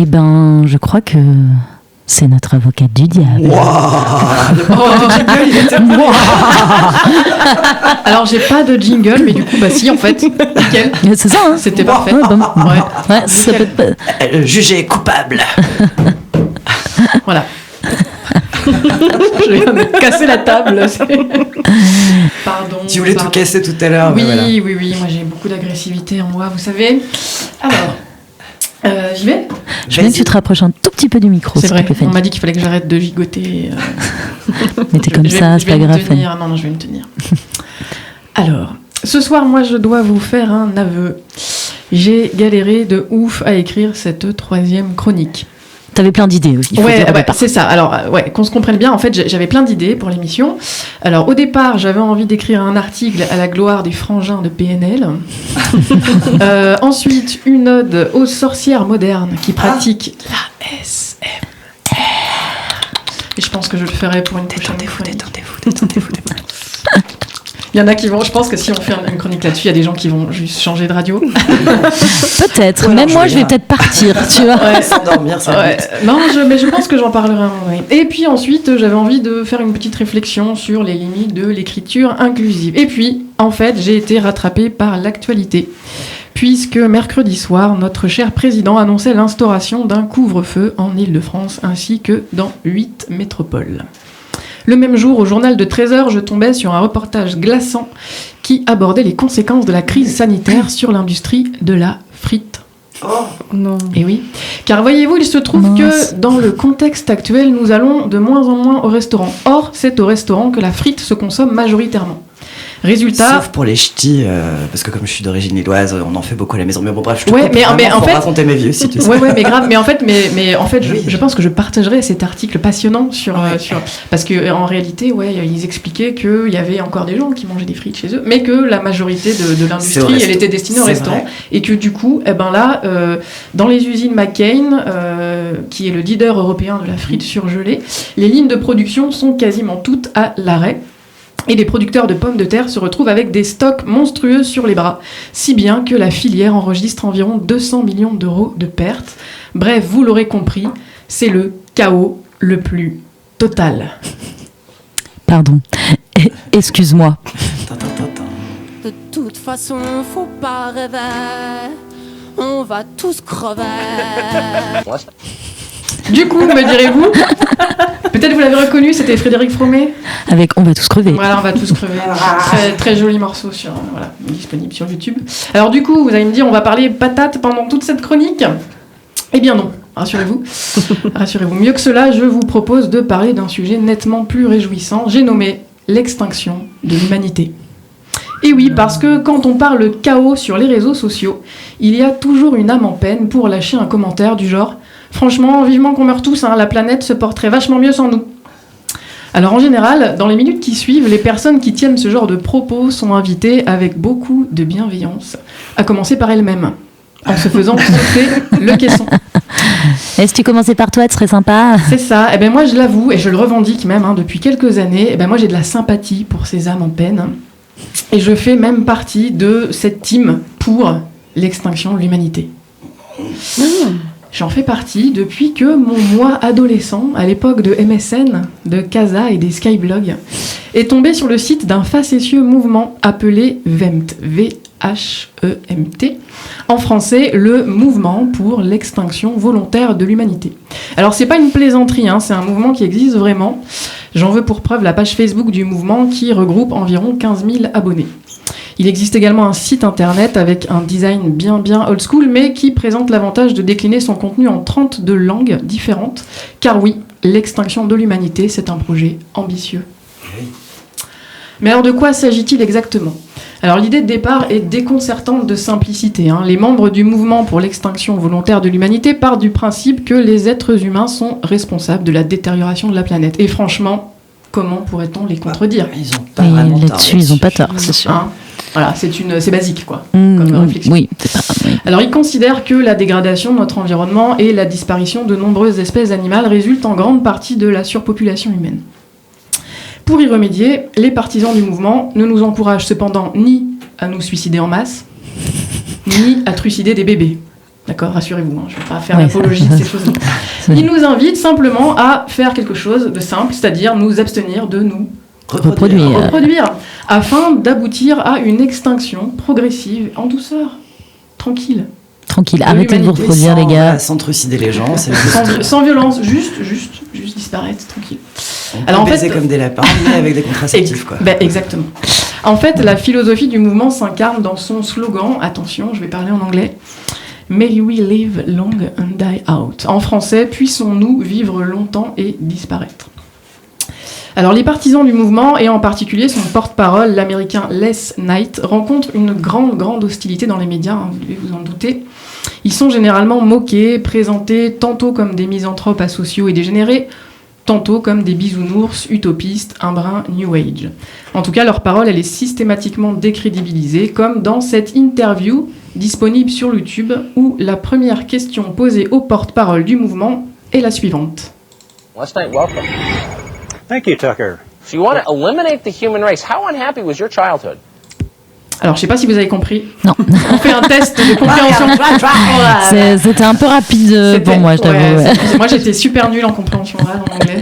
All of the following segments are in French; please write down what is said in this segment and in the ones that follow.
Eh ben, je crois que c'est notre avocate du diable. Alors, j'ai pas de jingle, mais du coup, bah si, en fait, nickel. C'est ça, hein. C'était parfait. Ouais, ça peut être... Jugé coupable. Voilà. Je vais me casser la table. Pardon. Tu voulais tout casser tout à l'heure. Oui, voilà. oui, moi j'ai beaucoup d'agressivité en moi, vous savez. Alors, j'y vais. Je veux que tu te rapproches un tout petit peu du micro. C'est vrai, on m'a dit qu'il fallait que j'arrête de gigoter. Mais t'es comme ça, c'est pas grave. Non, je vais me tenir. Alors, ce soir, moi je dois vous faire un aveu. J'ai galéré de ouf à écrire cette 3e chronique. T'avais plein d'idées aussi. Ouais, c'est ça. Alors, qu'on se comprenne bien, en fait, j'avais plein d'idées pour l'émission. Alors, au départ, j'avais envie d'écrire un article à la gloire des frangins de PNL. Ensuite, une ode aux sorcières modernes qui pratiquent la SMR. Et je pense que je le ferai pour une prochaine fois. Détendez-vous. Il y en a qui vont, je pense que si on fait une chronique là-dessus, il y a des gens qui vont juste changer de radio. Peut-être, même moi je vais peut-être partir, tu vois. Ouais, s'endormir, ça va vite. Non, mais je pense que j'en parlerai un moment. Et puis ensuite, j'avais envie de faire une petite réflexion sur les limites de l'écriture inclusive. Et puis, en fait, j'ai été rattrapée par l'actualité. Puisque mercredi soir, notre cher président annonçait l'instauration d'un couvre-feu en Île-de-France ainsi que dans 8 métropoles. Le même jour, au journal de 13h, je tombais sur un reportage glaçant qui abordait les conséquences de la crise sanitaire sur l'industrie de la frite. Oh non. Et oui, car voyez-vous, il se trouve que dans le contexte actuel, nous allons de moins en moins au restaurant. Or, c'est au restaurant que la frite se consomme majoritairement. Résultat... Sauf pour les ch'tis, parce que comme je suis d'origine lilloise, on en fait beaucoup à la maison. Mais bon, bref, je te mais en fait, raconter mes vieux si tu sais. Ouais, mais grave. Mais en fait, je pense que je partagerai cet article passionnant sur parce que en réalité, ils expliquaient qu'il y avait encore des gens qui mangeaient des frites chez eux, mais que la majorité de l'industrie, elle était destinée au restaurant, et que du coup, dans les usines McCain, qui est le leader européen de la frite surgelée, les lignes de production sont quasiment toutes à l'arrêt. Et les producteurs de pommes de terre se retrouvent avec des stocks monstrueux sur les bras, si bien que la filière enregistre environ 200 millions d'euros de pertes. Bref, vous l'aurez compris, c'est le chaos le plus total. Pardon, excuse-moi. De toute façon, faut pas rêver, on va tous crever. Du coup, me direz-vous, peut-être vous l'avez reconnu, c'était Frédéric Fromet. Avec On va tous crever. Voilà, on va tous crever. Très, très joli morceau disponible sur YouTube. Alors du coup, vous allez me dire, on va parler patates pendant toute cette chronique ? Eh bien non, rassurez-vous. Rassurez-vous. Mieux que cela, je vous propose de parler d'un sujet nettement plus réjouissant. J'ai nommé l'extinction de l'humanité. Et oui, parce que quand on parle chaos sur les réseaux sociaux, il y a toujours une âme en peine pour lâcher un commentaire du genre « Franchement, vivement qu'on meurt tous, la planète se porterait vachement mieux sans nous ». Alors en général, dans les minutes qui suivent, les personnes qui tiennent ce genre de propos sont invitées avec beaucoup de bienveillance, à commencer par elles-mêmes, en se faisant porter le caisson. Et si tu commençais par toi, ce serait sympa. C'est ça. Et moi je l'avoue, et je le revendique même depuis quelques années, moi j'ai de la sympathie pour ces âmes en peine. Et je fais même partie de cette team pour l'extinction de l'humanité. J'en fais partie depuis que mon moi adolescent, à l'époque de MSN, de Casa et des Skyblogs, est tombé sur le site d'un facétieux mouvement appelé VEMT, V-H-E-M-T, en français, le Mouvement pour l'extinction volontaire de l'humanité. Alors c'est pas une plaisanterie, c'est un mouvement qui existe vraiment. J'en veux pour preuve la page Facebook du mouvement qui regroupe environ 15 000 abonnés. Il existe également un site internet avec un design bien old school, mais qui présente l'avantage de décliner son contenu en 32 langues différentes. Car oui, l'extinction de l'humanité, c'est un projet ambitieux. Mais alors de quoi s'agit-il exactement ? Alors l'idée de départ est déconcertante de simplicité. Les membres du mouvement pour l'extinction volontaire de l'humanité partent du principe que les êtres humains sont responsables de la détérioration de la planète. Et franchement, comment pourrait-on les contredire ? Ils n'ont pas vraiment tort. Là-dessus, ils n'ont pas tort, c'est sûr. Voilà, c'est basique, quoi, comme réflexion. Oui, c'est pas... Oui. Alors, ils considèrent que la dégradation de notre environnement et la disparition de nombreuses espèces animales résultent en grande partie de la surpopulation humaine. Pour y remédier, les partisans du mouvement ne nous encouragent cependant ni à nous suicider en masse, ni à trucider des bébés. D'accord, rassurez-vous, je ne vais pas faire l'apologie de ces choses-là. Il nous invite simplement à faire quelque chose de simple, c'est-à-dire nous abstenir de nous reproduire, afin d'aboutir à une extinction progressive, en douceur, tranquille. Arrêtez de vous reproduire, les gars. Sans trucider les gens, c'est sans violence, juste disparaître, tranquille. Alors, baiser comme des lapins, mais avec des contraceptifs, quoi. Exactement. En fait, la philosophie du mouvement s'incarne dans son slogan, attention, je vais parler en anglais, May we live long and die out. En français, puissons-nous vivre longtemps et disparaître. Alors, les partisans du mouvement, et en particulier son porte-parole, l'américain Les Knight, rencontrent une grande hostilité dans les médias, vous devez vous en douter. Ils sont généralement moqués, présentés tantôt comme des misanthropes asociaux et dégénérés, tantôt comme des bisounours utopistes, un brin New Age. En tout cas, leur parole, elle est systématiquement décrédibilisée, comme dans cette interview disponible sur YouTube, où la première question posée au porte-parole du mouvement est la suivante. Last night, welcome. Thank you, Tucker. So you want to eliminate the human race. How unhappy was your childhood? Alors, je sais pas si vous avez compris. Non. On fait un test de compréhension. C'était un peu rapide pour moi, je t'avoue. Moi, j'étais super nulle en compréhension orale en anglais.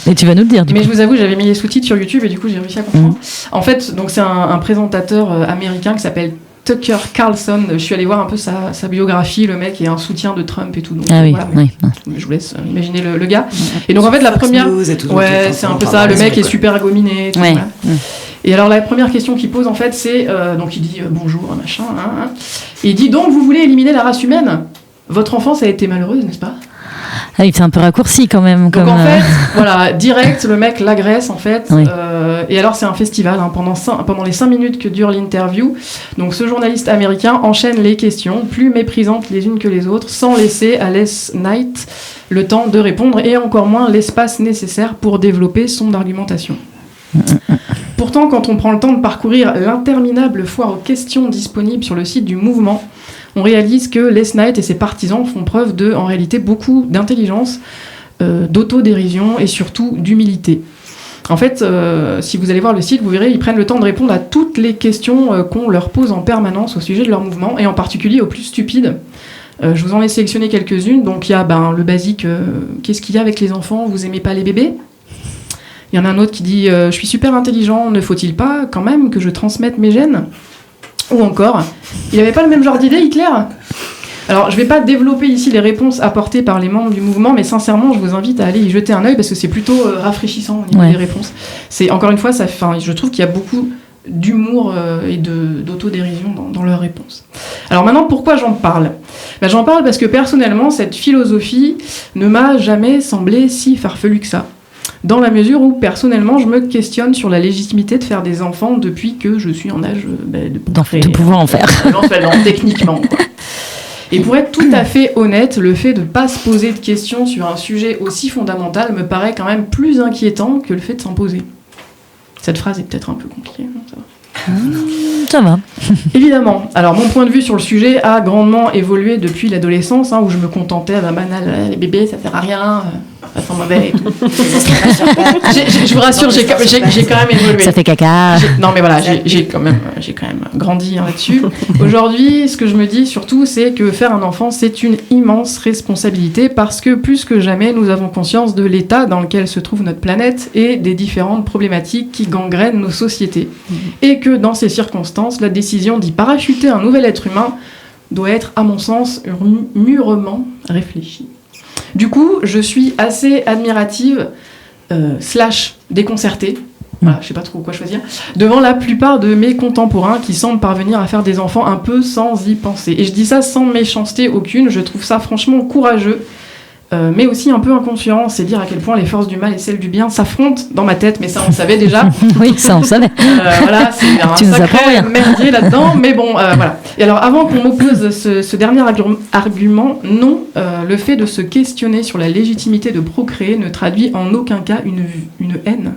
Et tu vas nous le dire, du coup. Mais je vous avoue, j'avais mis les sous-titres sur YouTube et du coup, j'ai réussi à comprendre. En fait, donc c'est un présentateur américain qui s'appelle Tucker Carlson. Je suis allée voir un peu sa biographie. Le mec est un soutien de Trump et tout. Donc, je vous laisse imaginer le gars. Et donc, en fait, la première... c'est un peu ça. Le mec est super gominé. Tout, voilà. Et alors, la première question qu'il pose, en fait, c'est... donc, il dit bonjour, machin. Et il dit, donc, vous voulez éliminer la race humaine ? Votre enfance a été malheureuse, n'est-ce pas ? Ah, il fait un peu raccourci quand même. Donc en fait, voilà, direct, le mec l'agresse en fait. Et alors c'est un festival pendant les 5 minutes que dure l'interview. Donc ce journaliste américain enchaîne les questions, plus méprisantes les unes que les autres, sans laisser à Les Knight le temps de répondre et encore moins l'espace nécessaire pour développer son argumentation. Pourtant, quand on prend le temps de parcourir l'interminable foire aux questions disponibles sur le site du mouvement, on réalise que Les Knight et ses partisans font preuve de, en réalité, beaucoup d'intelligence, d'autodérision et surtout d'humilité. En fait, si vous allez voir le site, vous verrez, ils prennent le temps de répondre à toutes les questions qu'on leur pose en permanence au sujet de leur mouvement, et en particulier aux plus stupides. Je vous en ai sélectionné quelques-unes. Donc il y a le basique, qu'est-ce qu'il y a avec les enfants ? Vous aimez pas les bébés ? Il y en a un autre qui dit je suis super intelligent, ne faut-il pas quand même que je transmette mes gènes ? Ou encore, il n'avait pas le même genre d'idée, Hitler ? Alors, je ne vais pas développer ici les réponses apportées par les membres du mouvement, mais sincèrement, je vous invite à aller y jeter un œil parce que c'est plutôt rafraîchissant au niveau des réponses. C'est, encore une fois, je trouve qu'il y a beaucoup d'humour et d'autodérision dans leurs réponses. Alors maintenant, pourquoi j'en parle ? J'en parle parce que personnellement, cette philosophie ne m'a jamais semblé si farfelue que ça. Dans la mesure où, personnellement, je me questionne sur la légitimité de faire des enfants depuis que je suis en âge de pouvoir en faire. Techniquement, quoi. Et pour être tout à fait honnête, le fait de ne pas se poser de questions sur un sujet aussi fondamental me paraît quand même plus inquiétant que le fait de s'en poser. Cette phrase est peut-être un peu compliquée, non ? Ça va. Ça va. Évidemment. Alors, mon point de vue sur le sujet a grandement évolué depuis l'adolescence, où je me contentais d'un banal « les bébés, ça sert à rien, ça sent mauvais et tout ». Je vous rassure, j'ai quand même évolué. Ça fait caca. Non, mais voilà, j'ai quand même grandi là-dessus. Aujourd'hui, ce que je me dis surtout, c'est que faire un enfant, c'est une immense responsabilité parce que plus que jamais, nous avons conscience de l'état dans lequel se trouve notre planète et des différentes problématiques qui gangrènent nos sociétés. Et que dans ces circonstances, la décision d'y parachuter un nouvel être humain doit être, à mon sens, mûrement réfléchie. Du coup, je suis assez admirative, / déconcertée, voilà, je sais pas trop quoi choisir, devant la plupart de mes contemporains qui semblent parvenir à faire des enfants un peu sans y penser. Et je dis ça sans méchanceté aucune, je trouve ça franchement courageux, mais aussi un peu inconscient, c'est dire à quel point les forces du mal et celles du bien s'affrontent dans ma tête, mais ça on le savait déjà. Oui, ça on savait. Voilà, c'est un sacré merdier là-dedans, mais bon, voilà. Et alors avant qu'on m'oppose ce dernier argument, non, le fait de se questionner sur la légitimité de procréer ne traduit en aucun cas une haine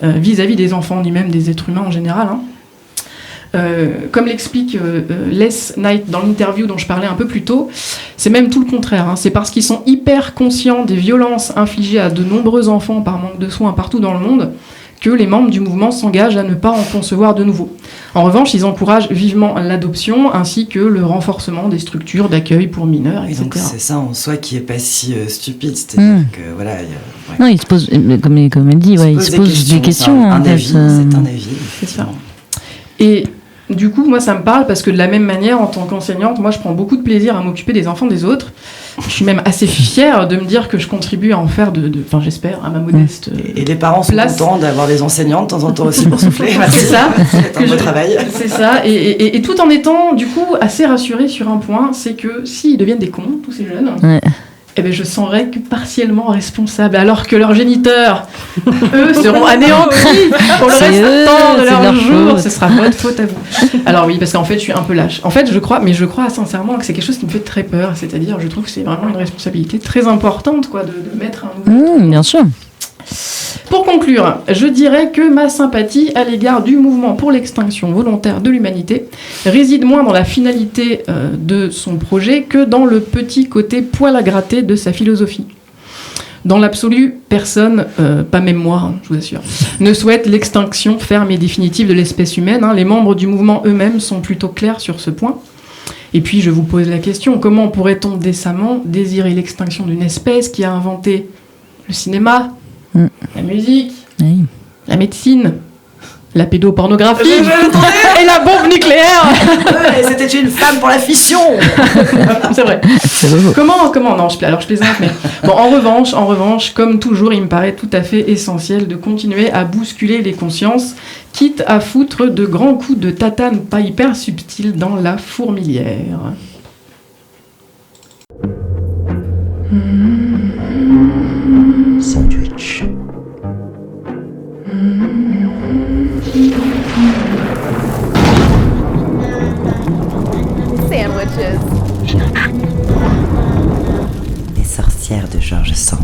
vis-à-vis des enfants, ni même des êtres humains en général, hein. Comme l'explique Les Knight dans l'interview dont je parlais un peu plus tôt, c'est même tout le contraire, hein. C'est parce qu'ils sont hyper conscients des violences infligées à de nombreux enfants par manque de soins partout dans le monde que les membres du mouvement s'engagent à ne pas en concevoir de nouveaux. En revanche, ils encouragent vivement l'adoption ainsi que le renforcement des structures d'accueil pour mineurs, Et etc. donc c'est ça en soi qui est pas si stupide, c'est-à-dire que voilà, il y a, Non, il se pose, comme elle dit, il se pose des questions. C'est un en fait, avis, c'est un avis. C'est ça. Et du coup, moi, ça me parle parce que de la même manière, en tant qu'enseignante, moi, je prends beaucoup de plaisir à m'occuper des enfants des autres. Je suis même assez fière de me dire que je contribue à en faire enfin, j'espère, à ma modeste Et les parents sont place. contents d'avoir des enseignants de temps en temps aussi pour souffler. C'est ça. C'est un beau travail. C'est ça. Et tout en étant, du coup, assez rassurée sur un point, c'est que s'ils deviennent des cons, tous ces jeunes, Ouais. eh ben, je serai que partiellement responsable, alors que leurs géniteurs, eux, seront anéantis pour le C'est eux, restant de c'est leur leur jour. faute. Ce sera votre faute à vous. Alors oui, parce qu'en fait, je suis un peu lâche. En fait, je crois sincèrement que c'est quelque chose qui me fait très peur. C'est-à-dire, je trouve que c'est vraiment une responsabilité très importante, quoi, de mettre un nouveau. Bien sûr. Pour conclure, je dirais que ma sympathie à l'égard du mouvement pour l'extinction volontaire de l'humanité réside moins dans la finalité de son projet que dans le petit côté poil à gratter de sa philosophie. Dans l'absolu, personne, pas même moi, hein, je vous assure, ne souhaite l'extinction ferme et définitive de l'espèce humaine. Hein. Les membres du mouvement eux-mêmes sont plutôt clairs sur ce point. Et puis je vous pose la question, comment pourrait-on décemment désirer l'extinction d'une espèce qui a inventé le cinéma, la musique, Oui. la médecine, la pédopornographie et la bombe nucléaire. Ouais, c'était une femme pour la fission. C'est vrai. C'est beau. Comment non, alors je plaisante, mais bon, en revanche, comme toujours, il me paraît tout à fait essentiel de continuer à bousculer les consciences, quitte à foutre de grands coups de tatane pas hyper subtils dans la fourmilière. Sandwich. Sandwiches. Les sorcières de George Sand.